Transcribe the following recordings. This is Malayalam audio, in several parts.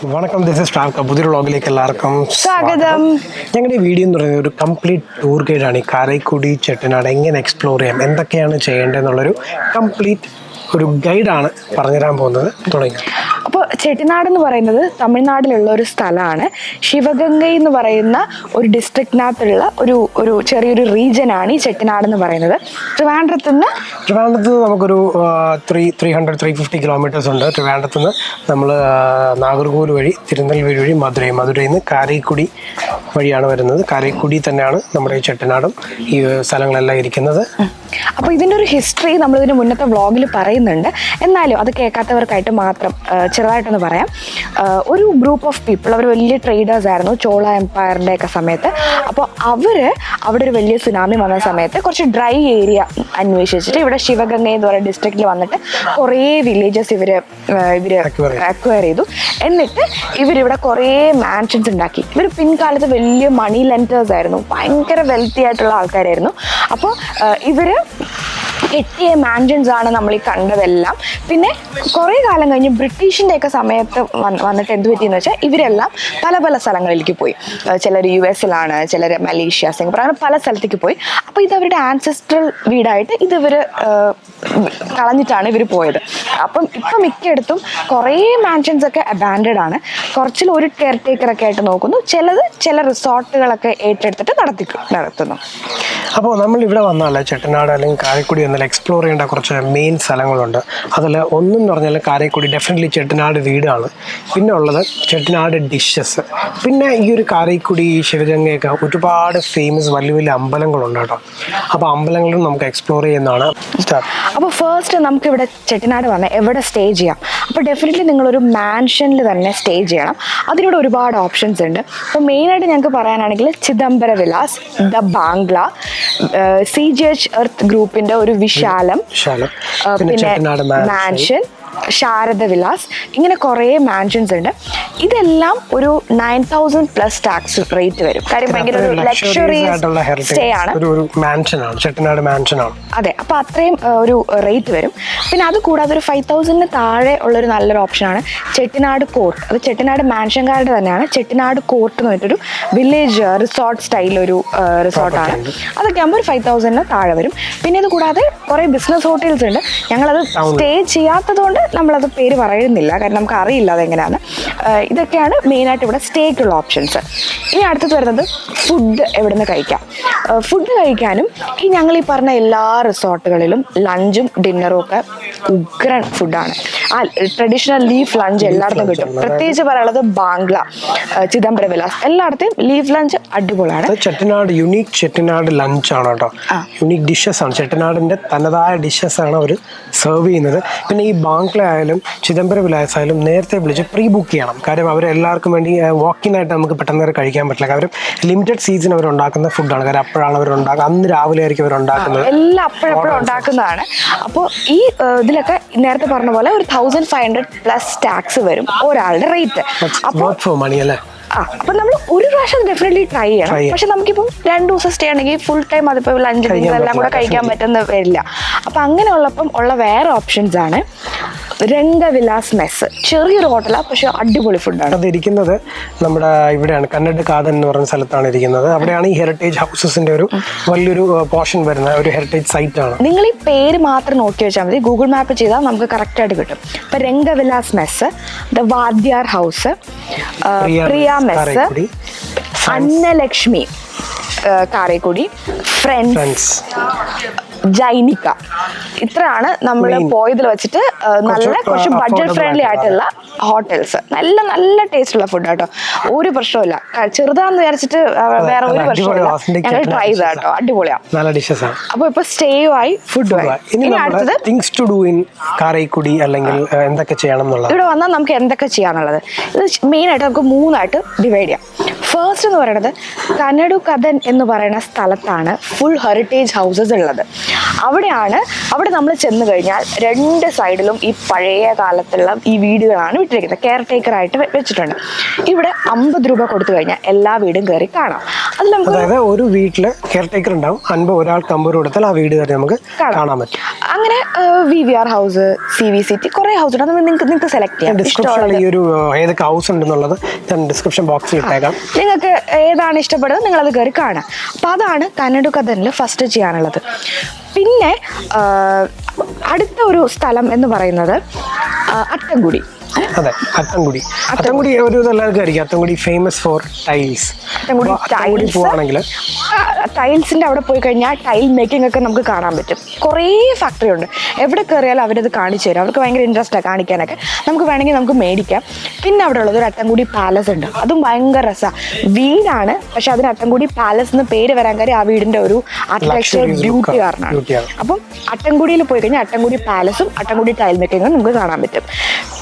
വണക്കം, ദിസ് ഇസ് ട്രാവൽ പുതിയ വ്ളോഗിലേക്ക് എല്ലാവർക്കും സ്വാഗതം. ഞങ്ങളുടെ വീഡിയോ എന്ന് പറയുന്നത് ഒരു കംപ്ലീറ്റ് ടൂർ ഗൈഡാണ്. ഈ കാരൈക്കുടി ചെട്ടിനാട് എങ്ങനെ എക്സ്പ്ലോർ ചെയ്യാം, എന്തൊക്കെയാണ് ചെയ്യേണ്ടതെന്നുള്ളൊരു കംപ്ലീറ്റ് ഒരു ഗൈഡാണ് പറഞ്ഞുതരാൻ പോകുന്നത്. തുടങ്ങി. അപ്പോൾ ചെട്ടിനാട് എന്ന് പറയുന്നത് തമിഴ്നാട്ടിലുള്ള ഒരു സ്ഥലമാണ്. ശിവഗംഗൈ എന്ന് പറയുന്ന ഒരു ഡിസ്ട്രിക്റ്റിനകത്തുള്ള ഒരു ചെറിയൊരു റീജിയനാണ് ഈ ചെട്ടിനാട് എന്ന് പറയുന്നത്. ട്രിവാൻഡ്രത്ത് നിന്ന് നമുക്കൊരു 350 കിലോമീറ്റേഴ്സ് ഉണ്ട്. ട്രിവാൻഡ്രത്ത് നിന്ന് നമ്മൾ നാഗർകോവിൽ വഴി തിരുനെൽവേലി വഴി മധുരയിൽ നിന്ന് കാരൈക്കുടി വഴിയാണ് വരുന്നത്. കാരൈക്കുടി തന്നെയാണ് നമ്മുടെ ഈ ചെട്ടിനാടും ഈ സ്ഥലങ്ങളെല്ലാം ഇരിക്കുന്നത്. അപ്പോൾ ഇതിൻ്റെ ഒരു ഹിസ്റ്ററി നമ്മളിതിന് മുന്നത്തെ വ്ളോഗിൽ പറയുന്നുണ്ട്. എന്നാലും അത് കേൾക്കാത്തവർക്കായിട്ട് മാത്രം ചെറുതായിട്ടൊന്ന് പറയാം. ഒരു ഗ്രൂപ്പ് ഓഫ് പീപ്പിൾ, അവർ വലിയ ട്രേഡേഴ്സ് ആയിരുന്നു ചോള എംപയറിൻ്റെ ഒക്കെ സമയത്ത്. അപ്പോൾ അവിടെ ഒരു വലിയ സുനാമി വന്ന സമയത്ത് കുറച്ച് ഡ്രൈ ഏരിയ അന്വേഷിച്ചിട്ട് ഇവിടെ ശിവഗംഗ എന്ന് പറയുന്ന ഡിസ്ട്രിക്റ്റിൽ വന്നിട്ട് കുറേ വില്ലേജസ് ഇവർ അക്വയർ ചെയ്തു. എന്നിട്ട് ഇവരിവിടെ കുറേ മാൻഷൻസ് ഉണ്ടാക്കി. ഇവർ പിൻകാലത്ത് വലിയ മണി ലെൻഡേഴ്സ് ആയിരുന്നു, ഭയങ്കര വെൽത്തി ആയിട്ടുള്ള ആൾക്കാരായിരുന്നു. അപ്പോൾ ഇവർ കെട്ടിയ മാൻഷൻസ് ആണ് നമ്മൾ ഈ കണ്ടതെല്ലാം. പിന്നെ കുറേ കാലം കഴിഞ്ഞ് ബ്രിട്ടീഷിൻ്റെ ഒക്കെ സമയത്ത് വന്നിട്ട് എന്ത് പറ്റിയെന്ന് വെച്ചാൽ ഇവരെല്ലാം പല പല സ്ഥലങ്ങളിലേക്ക് പോയി. ചിലർ US-ലാണ്, ചിലർ മലേഷ്യ, സിംഗപ്പൂർ, അങ്ങനെ പല സ്ഥലത്തേക്ക് പോയി. അപ്പോൾ ഇത് അവരുടെ ആൻസെസ്ട്രൽ വീടായിട്ട് ഇവർ കളഞ്ഞിട്ടാണ് ഇവർ പോയത്. അപ്പം ഇപ്പം മിക്കയിടത്തും കുറേ മാൻഷൻസ് ഒക്കെ അബാൻഡഡ് ആണ്. കുറച്ചിൽ ഒരു കെയർ ടേക്കറൊക്കെ ആയിട്ട് നോക്കുന്നു, ചില റിസോർട്ടുകളൊക്കെ ഏറ്റെടുത്തിട്ട് നടത്തുന്നു. അപ്പോൾ നമ്മൾ ഇവിടെ വന്നാൽ ചെട്ടിനാട് അല്ലെങ്കിൽ കാരൈക്കുടി എന്നാൽ എക്സ്പ്ലോർ ചെയ്യേണ്ട കുറച്ച് മെയിൻ സ്ഥലങ്ങളുണ്ട്. അതിൽ ഒന്നെന്ന് പറഞ്ഞാൽ കാരൈക്കുടി ഡെഫിനറ്റ്ലി ചെട്ടിനാട് വീടാണ്. പിന്നെ ഉള്ളത് ചെട്ടിനാട് ഡിഷസ്. പിന്നെ ഈ ഒരു കാരൈക്കുടി ശിവഗംഗയൊക്കെ ഒരുപാട് ഫേമസ് വലിയ വലിയ അമ്പലങ്ങളുണ്ട് കേട്ടോ. അപ്പോൾ അമ്പലങ്ങളും നമുക്ക് എക്സ്പ്ലോർ ചെയ്യുന്നതാണ്. അപ്പോൾ ഫസ്റ്റ് നമുക്കിവിടെ ചെട്ടിനാട് വന്നാൽ എവിടെ സ്റ്റേ ചെയ്യാം? അപ്പോൾ ഡെഫിനറ്റ്ലി നിങ്ങളൊരു മാൻഷനിൽ തന്നെ സ്റ്റേ ചെയ്യണം. അതിനോട് ഒരുപാട് ഓപ്ഷൻസ് ഉണ്ട്. അപ്പോൾ മെയിനായിട്ട് ഞങ്ങൾക്ക് പറയാനാണെങ്കിൽ ചിദംബര Vilas, the Bangla, CGH earth ഗ്രൂപ്പിൻ്റെ ഒരു വിശാലം, പിന്നെ മാൻഷൻ, ശാരദ വിലാസ്, ഇങ്ങനെ കുറേ മാൻഷൻസ് ഉണ്ട്. ഇതെല്ലാം ഒരു 9,000+ ടാക്സ് റേറ്റ് വരും. കാര്യം ഭയങ്കര ഒരു ലക്ഷറി സ്റ്റേ ആണ്. അതെ, അപ്പോൾ അത്രയും ഒരു റേറ്റ് വരും. പിന്നെ അത് കൂടാതെ ഒരു 5,000 താഴെ ഉള്ളൊരു നല്ലൊരു ഓപ്ഷനാണ് ചെട്ടിനാട് കോർട്ട്. അത് ചെട്ടിനാട് മാൻഷൻകാരുടെ തന്നെയാണ്. ചെട്ടിനാട് കോർട്ട് എന്ന് പറഞ്ഞിട്ടൊരു വില്ലേജ് റിസോർട്ട് സ്റ്റൈലൊരു റിസോർട്ടാണ്. അതൊക്കെ ആകുമ്പോൾ ഒരു 5,000 താഴെ വരും. പിന്നെ ഇത് കൂടാതെ കുറേ ബിസിനസ് ഹോട്ടൽസ് ഉണ്ട്. ഞങ്ങളത് സ്റ്റേ ചെയ്യാത്തത് കൊണ്ട് നമ്മളത് പേര് പറയുന്നില്ല, കാരണം നമുക്ക് അറിയില്ല അതെങ്ങനെയാണ്. ഇതൊക്കെയാണ് മെയിനായിട്ട് ഇവിടെ സ്റ്റേക്കുള്ള ഓപ്ഷൻസ്. ഇനി അടുത്തത് വരുന്നത് ഫുഡ് എവിടെ നിന്ന് കഴിക്കാം. ഫുഡ് കഴിക്കാനും ഞങ്ങൾ ഈ പറഞ്ഞ എല്ലാ റിസോർട്ടുകളിലും ലഞ്ചും ഡിന്നറും ഒക്കെ ഉഗ്രൻ ഫുഡാണ്. ട്രഡീഷണൽ ലീഫ് ലഞ്ച് എല്ലായിടത്തും കിട്ടും. പ്രത്യേകിച്ച് പറയുന്നത് ബാംഗ്ല, ചിദംബര വിലാസ്, എല്ലായിടത്തെയും ലീഫ് ലഞ്ച് അടിപൊളിയാണ്. ചെട്ടിനാട് യുണീക് ചെട്ടിനാട് ലഞ്ച് ആണ് കേട്ടോ. യുണീക് ഡിഷസ് ആണ്, ചെട്ടിനാടിന്റെ തനതായ ഡിഷസ് ആണ് അവർ സെർവ് ചെയ്യുന്നത്. പിന്നെ ഈ ബാംഗ്ല ആയാലും ചിദംബര വിലാസ് ആയാലും നേരത്തെ വിളിച്ച് പ്രീ ബുക്ക് ചെയ്യണം. കാര്യം അവരെല്ലാവർക്കും വേണ്ടി വാക്കിനായിട്ട് നമുക്ക് പെട്ടെന്ന് കഴിക്കാൻ പറ്റില്ല. കാര്യം ലിമിറ്റഡ് സീസൺ അവർ ഉണ്ടാക്കുന്ന ഫുഡാണ്. കാര്യം അപ്പോഴാണ് അവർ ഉണ്ടാക്കുക, അന്ന് രാവിലെ ആയിരിക്കും അവർ ഉണ്ടാക്കുന്നത്. എല്ലാം അപ്പോഴപ്പോഴും ഉണ്ടാക്കുന്നതാണ്. അപ്പോൾ ഈ ഇതിലൊക്കെ നേരത്തെ പറഞ്ഞ പോലെ ഒരു 1,500+ ടാക്സ് വരും ഒരാളുടെ റേറ്റ്. അപ്പൊ നമ്മൾ ഒരു പ്രാവശ്യം ഡെഫിനറ്റ്ലി ട്രൈ ചെയ്യണം. പക്ഷെ നമുക്കിപ്പം 2 ദിവസം സ്റ്റേ ആണെങ്കിൽ ഫുൾ ടൈം അതിപ്പോ ലഞ്ച് എല്ലാം കൂടെ കഴിക്കാൻ പറ്റുന്ന വരില്ല. അപ്പൊ അങ്ങനെയുള്ളപ്പം ഉള്ള വേറെ ഓപ്ഷൻസ് ആണ് രംഗവിലാസ് മെസ്സ്. ചെറിയൊരു ഹോട്ടലാണ്, പക്ഷെ അടിപൊളി ഫുഡാണ്. അത് ഇരിക്കുന്നത് നമ്മുടെ ഇവിടെയാണ്, കന്നഡ് കാതൻ എന്ന് പറയുന്ന സ്ഥലത്താണ് ഇരിക്കുന്നത്. അവിടെയാണ് ഈ ഹെറിറ്റേജ് ഹൗസസിന്റെ ഒരു വലിയൊരു പോർഷൻ വരുന്ന ഒരു ഹെറിറ്റേജ് സൈറ്റ് ആണ്. നിങ്ങൾ ഈ പേര് മാത്രം നോക്കി വെച്ചാൽ മതി, ഗൂഗിൾ മാപ്പ് ചെയ്താൽ നമുക്ക് കറക്റ്റ് ആയിട്ട് കിട്ടും. ഇപ്പൊ Rangavilas mess, the Vadyar house, Priya mess, Annalakshmi Karaikudi, friends, Jainika, ഇത്രയാണ് നമ്മൾ പോയതിൽ വെച്ചിട്ട് നല്ല കുറച്ച് ബഡ്ജറ്റ് ഫ്രണ്ട്ലി ആയിട്ടുള്ള ഹോട്ടൽസ്. നല്ല നല്ല ടേസ്റ്റ് ഉള്ള ഫുഡ് കേട്ടോ, ഒരു പ്രശ്നമില്ല. ചെറുതാന്ന് വിചാരിച്ചിട്ട് വേറെ ഒരു പ്രശ്നമില്ല. ഞങ്ങൾ ട്രൈ ചെയ്താ കേട്ടോ, അടിപൊളിയാണ്. അപ്പൊ ഇപ്പൊ സ്റ്റേയുമായി ഫുഡുമായി. ഇനി അടുത്തത് things to do in Karaikudi, അല്ലെങ്കിൽ എന്തൊക്കെ ചെയ്യണം എന്നുള്ളത്. ഇവിടെ വന്നാൽ നമുക്ക് എന്തൊക്കെ ചെയ്യാന്നുള്ളത് ഇത് മെയിൻ ആയിട്ട് നമുക്ക് 3 ഡിവൈഡ് ചെയ്യാം. ഫസ്റ്റ് എന്ന് പറയുന്നത് കന്നഡു കഥൻ എന്ന് പറയുന്ന സ്ഥലത്താണ് ഫുൾ ഹെറിറ്റേജ് ഹൗസസ് ഉള്ളത്. അവിടെ നമ്മൾ ചെന്ന് കഴിഞ്ഞാൽ 2 സൈഡിലും ഈ പഴയ കാലത്തുള്ള ഈ വീടുകളാണ് വിട്ടിരിക്കുന്നത്. കെയർ ടേക്കറായിട്ട് വെച്ചിട്ടുണ്ട്. ഇവിടെ 50 രൂപ കൊടുത്തു കഴിഞ്ഞാൽ എല്ലാ വീടും കയറി കാണാം. അതിൽ നമുക്ക് അതായത് ഒരു വീട്ടില് കെയർ ടേക്കർ ഉണ്ടാവും, 50 ഒരാൾക്ക് കൊടുത്താൽ ആ വീട് കയറി നമുക്ക് കാണാൻ പറ്റും. അങ്ങനെ VVR ഹൗസ്, CVCT കുറെ ഹൗസ് ഉണ്ട്. അത് നിങ്ങൾക്ക് സെലക്ട് ചെയ്യാം. ഡിസ്ക്രിപ്ഷനിൽ ഈ ഒരു ഏതൊക്കെ ഹൗസ് ഉണ്ടെന്നുള്ളത് ഞാൻ ഡിസ്ക്രിപ്ഷൻ ബോക്സിൽ ഇട്ടേക്കാം. നിങ്ങൾക്ക് ഏതാണ് ഇഷ്ടപ്പെടുന്നത് നിങ്ങൾ അത് കയറി കാണാം. അപ്പോൾ അതാണ് കനഡുകഥനിൽ ഫസ്റ്റ് ചെയ്യാനുള്ളത്. പിന്നെ അടുത്ത ഒരു സ്ഥലം എന്ന് പറയുന്നത് അട്ടംകുടി. അതെ, അത്തംകുടി ഒരു എല്ലാവർക്കും അറിയാം. അത്തംകുടി ഫേമസ് ഫോർ ടൈൽസ്. അത്തംകുടി പോവാണെങ്കിൽ ടൈൽസിന്റെ അവിടെ പോയി കഴിഞ്ഞാൽ ടൈൽ മേക്കിംഗ് ഒക്കെ നമുക്ക് കാണാൻ പറ്റും. കുറേ ഫാക്ടറി ഉണ്ട്. എവിടെ കയറിയാലും അവരത് കാണിച്ചു തരും. അവർക്ക് ഭയങ്കര ഇൻട്രസ്റ്റാണ് കാണിക്കാനൊക്കെ. നമുക്ക് വേണമെങ്കിൽ നമുക്ക് മേടിക്കാം. പിന്നെ അവിടെ ഉള്ളത് ഒരു അട്ടംകുടി പാലസ് ഉണ്ട്. അതും ഭയങ്കര രസമാണ്. വീടാണ്, പക്ഷെ അതിന് അട്ടംകുടി പാലസ് എന്ന് പേര് വരാൻ കാര്യം ആ വീടിന്റെ ഒരു ആർക്കിടെക്ചർ ബ്യൂട്ടി കാരണമാണ്. അപ്പം അട്ടംകുടിയിൽ പോയി കഴിഞ്ഞാൽ അട്ടംകുടി പാലസും അട്ടംകുടി ടൈൽ മേക്കിങ്ങും നമുക്ക് കാണാൻ പറ്റും.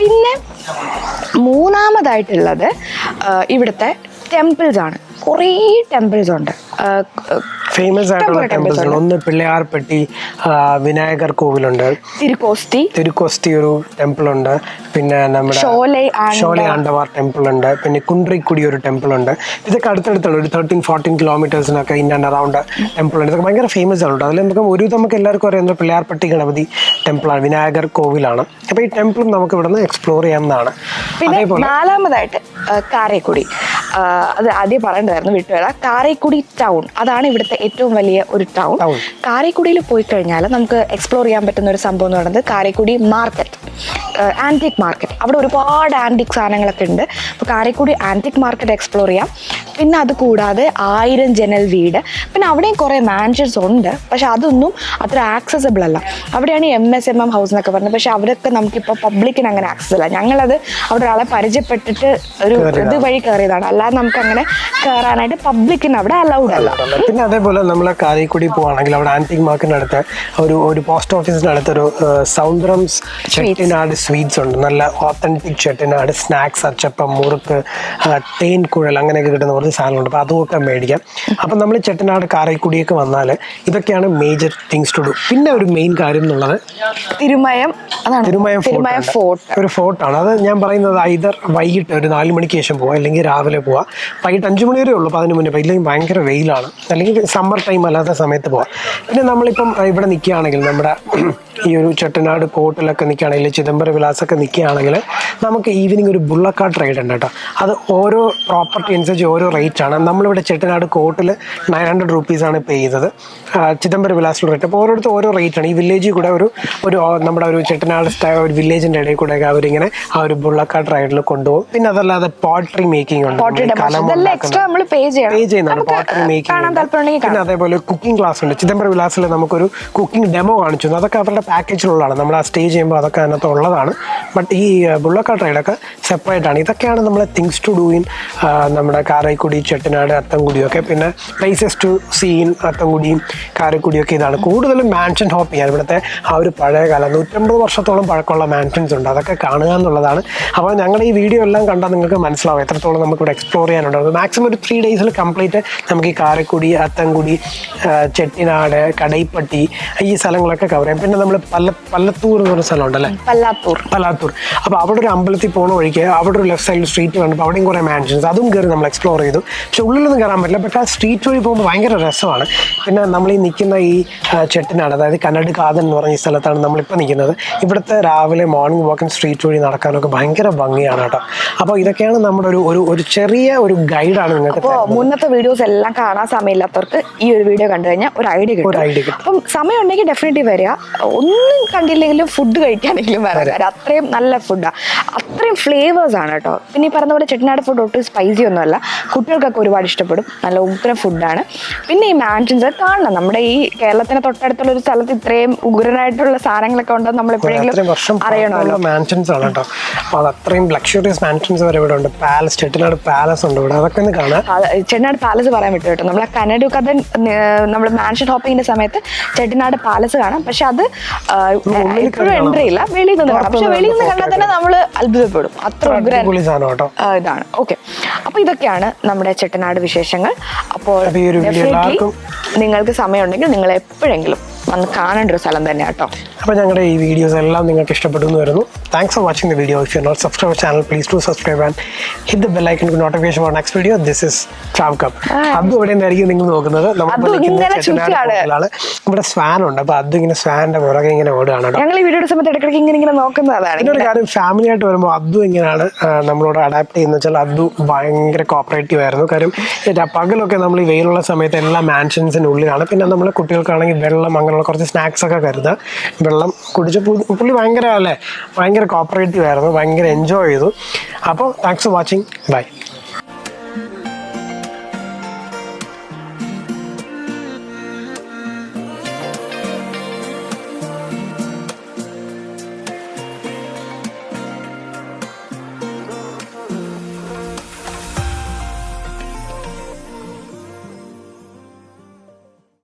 പിന്നെ മൂന്നാമതായിട്ടുള്ളത് ഇവിടുത്തെ ടെമ്പിൾസ് ആണ്. കുറേ ടെമ്പിൾസ് ഉണ്ട്. ഫേമസ് ആയിട്ടുള്ള ടെമ്പിൾസ് ഉണ്ട്. ഒന്ന് പിള്ളയാർപ്പെട്ടി വിനായകർ കോവിലുണ്ട്, തിരുക്കോസ്തി ഒരു ടെമ്പിൾ ഉണ്ട്, പിന്നെ നമ്മുടെ ഷോലെ ആണ്ടവാർ ടെമ്പിൾ ഉണ്ട്, പിന്നെ കുണ്ട്രിക്കുടി ഒരു ടെമ്പിൾ ഉണ്ട്. ഇതൊക്കെ അടുത്തടുത്തുള്ള ഒരു 13-14 കിലോമീറ്റേഴ്സിനൊക്കെ ഇൻ ആൻഡ് അറൗണ്ട് ടെമ്പിൾ ഉണ്ട്. ഇതൊക്കെ ഭയങ്കര ഫേമസ് ആണ്. അതിൽ നമുക്ക് എല്ലാവർക്കും അറിയാവുന്ന പിള്ളയാർപ്പെട്ടി ഗണപതി ടെമ്പിളാണ്, വിനായകർ കോവിലാണ്. അപ്പോൾ ഈ ടെമ്പിളും നമുക്ക് ഇവിടെ നിന്ന് എക്സ്പ്ലോർ ചെയ്യാവുന്നതാണ്. പിന്നെ നാലാമതായിട്ട് കാരക്കുടി. അത് ആദ്യം പറയേണ്ടതായിരുന്നു, വിട്ടുവരാം. കാരക്കുടി ടൗൺ, അതാണ് ഇവിടുത്തെ ഏറ്റവും വലിയ ഒരു ടൗൺ. കാരക്കുടിയിൽ പോയി കഴിഞ്ഞാൽ നമുക്ക് എക്സ്പ്ലോർ ചെയ്യാൻ പറ്റുന്ന ഒരു സംഭവം എന്ന് പറയുന്നത് കാരക്കുടി മാർക്കറ്റ്, ആൻറ്റിക് മാർക്കറ്റ്. അവിടെ ഒരുപാട് ആൻറ്റിക് സാധനങ്ങളൊക്കെ ഉണ്ട്. അപ്പോൾ കാരക്കുടി ആൻറ്റിക് മാർക്കറ്റ് എക്സ്പ്ലോർ ചെയ്യാം. പിന്നെ അത് കൂടാതെ 1000 ജനൽ വീട്. പിന്നെ അവിടെയും കുറേ മാൻഷൻസ് ഉണ്ട്, പക്ഷെ അതൊന്നും അത്ര ആക്സസിബിൾ അല്ല. അവിടെയാണ് MSMM ഹൗസ് എന്നൊക്കെ പറഞ്ഞത്. പക്ഷെ അവരൊക്കെ നമുക്കിപ്പോൾ പബ്ലിക്കിന് അങ്ങനെ ആക്സസ് അല്ല. ഞങ്ങളത് അവിടെ ഒരാളെ പരിചയപ്പെട്ടിട്ട് ഒരു ഇത് വഴി കയറിയതാണ്. അല്ലാതെ നമുക്ക് അങ്ങനെ കയറാനായിട്ട് പബ്ലിക്കിന് അവിടെ അലൗഡ് അല്ല. പിന്നെ അതേപോലെ നമ്മൾ കാരക്കുടി പോവാണെങ്കിൽ അവിടെ ആന്റിക് മാർക്കറ്റിനടുത്ത് ഒരു പോസ്റ്റ് ഓഫീസിന്റെ അടുത്തൊരു സൗന്ദരംസ് ചെട്ടിനാട് സ്വീറ്റ്സ് ഉണ്ട്. നല്ല ഓത്തന്റിക് ചെട്ടിനാട് സ്നാക്സ്, അച്ചപ്പം, മുറുക്ക്, തേൻ കുഴൽ അങ്ങനെയൊക്കെ കിട്ടുന്ന കുറച്ച് സാധനങ്ങളുണ്ട്. അപ്പോൾ അതുമൊക്കെ മേടിക്കാം. അപ്പം നമ്മൾ ചെട്ടിനാട് കാരക്കുടിയൊക്കെ വന്നാൽ ഇതൊക്കെയാണ് മേജർ തിങ്സ് ടു ഡു. പിന്നെ ഒരു മെയിൻ കാര്യം എന്നുള്ളത് തിരുമയം ഫോർട്ട്. ഒരു ഫോർട്ടാണ്. അത് ഞാൻ പറയുന്നത് ഐദർ വൈകിട്ട് ഒരു 4 മണിക്ക് ശേഷം പോവാം, അല്ലെങ്കിൽ രാവിലെ പോവാം. വൈകിട്ട് 5 മണി വരെ ഉള്ളൂ, 11 മുന്നേ. ഇല്ലെങ്കിൽ ഭയങ്കര വെയിലാണ്, അല്ലെങ്കിൽ സമ്മർ ടൈം അല്ലാത്ത സമയത്ത് പോവാം. പിന്നെ നമ്മളിപ്പം ഇവിടെ നിൽക്കുകയാണെങ്കിൽ നമ്മുടെ ഈ ഒരു ചെട്ടനാട് കോട്ടിലൊക്കെ നിൽക്കുകയാണെങ്കിൽ, ചിദംബരം വിലാസൊക്കെ നിൽക്കുകയാണെങ്കിൽ നമുക്ക് ഈവനിങ് ഒരു ബുള്ളക്കാട്ട് റൈഡ് ഉണ്ട് കേട്ടോ. അത് ഓരോ പ്രോപ്പർട്ടി അനുസരിച്ച് ഓരോ റേറ്റ് ആണ്. നമ്മളിവിടെ ചെട്ടനാട് കോട്ടിൽ 900 റുപ്പീസാണ് പേ ചെയ്തത്. ചിദംബരം വിലാസിൽ റേറ്റ്. അപ്പോൾ ഓരോരുത്തർ ഓരോ റേറ്റ് ആണ്. ഈ വില്ലേജിൽ കൂടെ ഒരു നമ്മുടെ ഒരു ചെട്ടനാട് ഒരു വില്ലേജിൻ്റെ ഇടയിൽ കൂടെ അവരിങ്ങനെ ആ ഒരു ബുള്ളക്കാട്ട് റൈഡിൽ കൊണ്ടുപോകും. പിന്നെ അതല്ലാതെ പോട്രി മേക്കിംഗ് ഉണ്ട്, പേ ചെയ്യുന്നതാണ് പോട്രി മേക്കിംഗ്. പിന്നെ അതേപോലെ കുക്കിംഗ് ക്ലാസ് ഉണ്ട്. ചിദംബരം വിലാസിൽ നമുക്കൊരു കുക്കിംഗ് ഡെമോ കാണിച്ചു. അതൊക്കെ അവരുടെ പാക്കേജിലുള്ളതാണ്. നമ്മൾ ആ സ്റ്റേ ചെയ്യുമ്പോൾ അതൊക്കെ അതിനകത്ത് ഉള്ളതാണ്. ബട്ട് ഈ ബുള്ളക്കാട്ട് റൈഡൊക്കെ സെപ്പറേറ്റ് ആണ്. ഇതൊക്കെയാണ് നമ്മളെ തിങ്സ് ടു ഡു ഇൻ നമ്മുടെ കാരക്കുടി, ചെട്ടിനാട്, അത്തംകുടിയും ഒക്കെ. പിന്നെ പ്ലേസസ് ടു സീ ഇൻ അത്തംകുടിയും കാരക്കുടിയൊക്കെ ഇതാണ്. കൂടുതലും മാൻഷൻ ഹോപ്പ് ചെയ്യാൻ. ഇവിടുത്തെ ആ ഒരു പഴയ കാലം 150 വർഷത്തോളം പഴക്കമുള്ള മാൻഷൻസ് ഉണ്ട്. അതൊക്കെ കാണുക എന്നുള്ളതാണ്. അപ്പോൾ ഞങ്ങളുടെ ഈ വീഡിയോ എല്ലാം കണ്ടാൽ നിങ്ങൾക്ക് മനസ്സിലാവും എത്രത്തോളം നമുക്കിവിടെ എക്സ്പ്ലോർ ചെയ്യാനുണ്ടാവും. മാക്സിമം ഒരു 3 ഡേയ്സിൽ കംപ്ലീറ്റ് നമുക്ക് ഈ കാരക്കുടി, അത്തംകുടി, ചെട്ടിനാട്, കടൈപ്പട്ടി ഈ സ്ഥലങ്ങളൊക്കെ കവർ ചെയ്യാം. പിന്നെ നമ്മൾ പല്ലത്തൂർ എന്ന് പറഞ്ഞ സ്ഥലം ഉണ്ടല്ലേ, പല്ലാത്തൂർ. അപ്പോൾ അവിടെ ഒരു അമ്പലത്തിൽ പോണ വഴിക്ക് അവിടെ ഒരു ലെഫ്റ്റ് സൈഡിൽ സ്ട്രീറ്റ് കണ്ടപ്പോൾ അവിടെയും കുറേ മാൻഷൻസ്, അതും കയറി നമ്മൾ എക്സ്പ്ലോർ ചെയ്തു. പക്ഷെ ഉള്ളിലൊന്നും കയറാൻ പറ്റില്ല. പക്ഷേ ആ സ്ട്രീറ്റ് വഴി പോകുമ്പോൾ ഭയങ്കര രസമാണ്. പിന്നെ നമ്മൾ ഈ നിൽക്കുന്ന ഈ ചെട്ടിനാട്, അതായത് കനഡ് കാതൻ എന്ന് പറഞ്ഞ ഈ സ്ഥലത്താണ് നമ്മളിപ്പോൾ നിൽക്കുന്നത്. ഇവിടുത്തെ രാവിലെ മോർണിംഗ് വാക്കിംഗ് സ്ട്രീറ്റ് വഴി നടക്കാനൊക്കെ ഭയങ്കര ഭംഗിയാണ് കേട്ടോ. അപ്പോൾ ഇതൊക്കെയാണ് നമ്മുടെ ഒരു ചെറിയ ഒരു ഗൈഡാണ് നിങ്ങൾക്ക്. മുന്നത്തെ വീഡിയോസ് എല്ലാം കാണാൻ സമയമില്ലാത്തവർക്ക് ഈ ഒരു വീഡിയോ കണ്ടു കഴിഞ്ഞാൽ ഒരു ഐഡിയ കിട്ടും. അപ്പം സമയം ഉണ്ടെങ്കിൽ ഡെഫിനറ്റ്ലി വരിക. ഒന്നും കണ്ടില്ലെങ്കിലും ഫുഡ് കഴിക്കാനെങ്കിലും വരാം. അത്രയും നല്ല ഫുഡാണ്, അത്രയും ഫ്ലേവേഴ്സ് ആണ് കേട്ടോ. പിന്നെ ഈ പറഞ്ഞ പോലെ ചെട്ടിനാട് ഫുഡ് ഒട്ടും സ്പൈസി ഒന്നുമല്ല. കുട്ടികൾക്കൊക്കെ ഒരുപാട് ഇഷ്ടപ്പെടും. നല്ല ഉഗ്രം ഫുഡാണ്. പിന്നെ ഈ മാൻഷൻസ് കാണണം. നമ്മുടെ ഈ കേരളത്തിന് തൊട്ടടുത്തുള്ള ഒരു സ്ഥലത്ത് ഇത്രയും ഉഗ്രനായിട്ടുള്ള സാധനങ്ങളൊക്കെ ഉണ്ടെന്ന് നമ്മൾ എപ്പോഴെങ്കിലും അറിയണമല്ലോ. മാൻഷൻസ് ആണ് കേട്ടോ. അപ്പോൾ അത് അത്രയും ലക്ഷറിയസ് മാൻഷൻസ് വരെ ഇവിടെ ഉണ്ട്. പാലസ്, ചെട്ടിനാട് പാലസ് ഉണ്ട് ഇവിടെ. അതൊക്കെ ഒന്ന് കാണാം. ചെട്ടിനാട് പാലസ് പറയാൻ വിട്ടു കേട്ടോ. നമ്മളെ കനഡു കഥ നമ്മൾ മാൻഷൻ ഹോപ്പിങ്ങിന്റെ സമയത്ത് ചെട്ടിനാട് പാലസ് കാണാം. പക്ഷെ അത് ഇപ്പോഴും എൻട്രി ഇല്ല, വെളിയിൽ നിന്ന് കാണാം. പക്ഷെ വെളിയിൽ നിന്ന് കണ്ടാൽ തന്നെ നമ്മൾ അത്ഭുതപ്പെടും. അത്ര ഉഗ്രൻ ഇതാണ്. ഓക്കെ, അപ്പൊ ഇതൊക്കെയാണ് നമ്മുടെ ചെട്ടിനാട് വിശേഷങ്ങൾ. അപ്പോൾ നിങ്ങൾക്ക് സമയമുണ്ടെങ്കിൽ നിങ്ങൾ എപ്പോഴെങ്കിലും വന്ന് കാണേണ്ട ഒരു സ്ഥലം തന്നെ കേട്ടോ. അപ്പോൾ ഞങ്ങളുടെ ഈ വീഡിയോസ് എല്ലാം നിങ്ങൾക്ക് ഇഷ്ടപ്പെട്ടു എന്ന് വരുന്നു. Thanks for watching the video. If you not subscribe channel please to subscribe and hit the bell icon to notification for next video. This is trav cup. അത് ഇവിടെ നിന്നായിരിക്കും നിങ്ങൾ നോക്കുന്നത്. ഇവിടെ സ്വാൻ ഉണ്ട്. അപ്പോൾ അത് ഇങ്ങനെ സ്വാനിന്റെ പുറകെ ഇങ്ങനെ ഓടുകയാണ്. ഞങ്ങൾ ഈ വീഡിയോയുടെ സമയത്ത് ഇടയ്ക്കിടയ്ക്ക് ഇങ്ങനെ നോക്കുന്നതാണ്. ഇതിനൊരു കാര്യം, ഫാമിലി ആയിട്ട് വരുമ്പോൾ അതും ഇങ്ങനെയാണ് നമ്മളോട് അഡാപ്റ്റ് ചെയ്യുന്നത് വെച്ചാൽ അത് ഭയങ്കര കോപ്പറേറ്റീവ് ആയിരുന്നു. കാര്യം പകലൊക്കെ നമ്മൾ ഈ വെയിലുള്ള സമയത്ത് എല്ലാ മാൻഷൻസിനുള്ളിലാണ്. പിന്നെ നമ്മൾ കുട്ടികൾക്കാണെങ്കിൽ വെള്ളം അങ്ങനെയുള്ള കുറച്ച് സ്നാക്സ് ഒക്കെ കരുതുക. വെള്ളം കുടിച്ച് പുള്ളി ഭയങ്കര കോപ്പറേറ്റീവ് ആയിരുന്നു, ഭയങ്കര എൻജോയ് ചെയ്തു. അപ്പോൾ താങ്ക്സ് ഫോർ വാച്ചിങ്. ബൈ.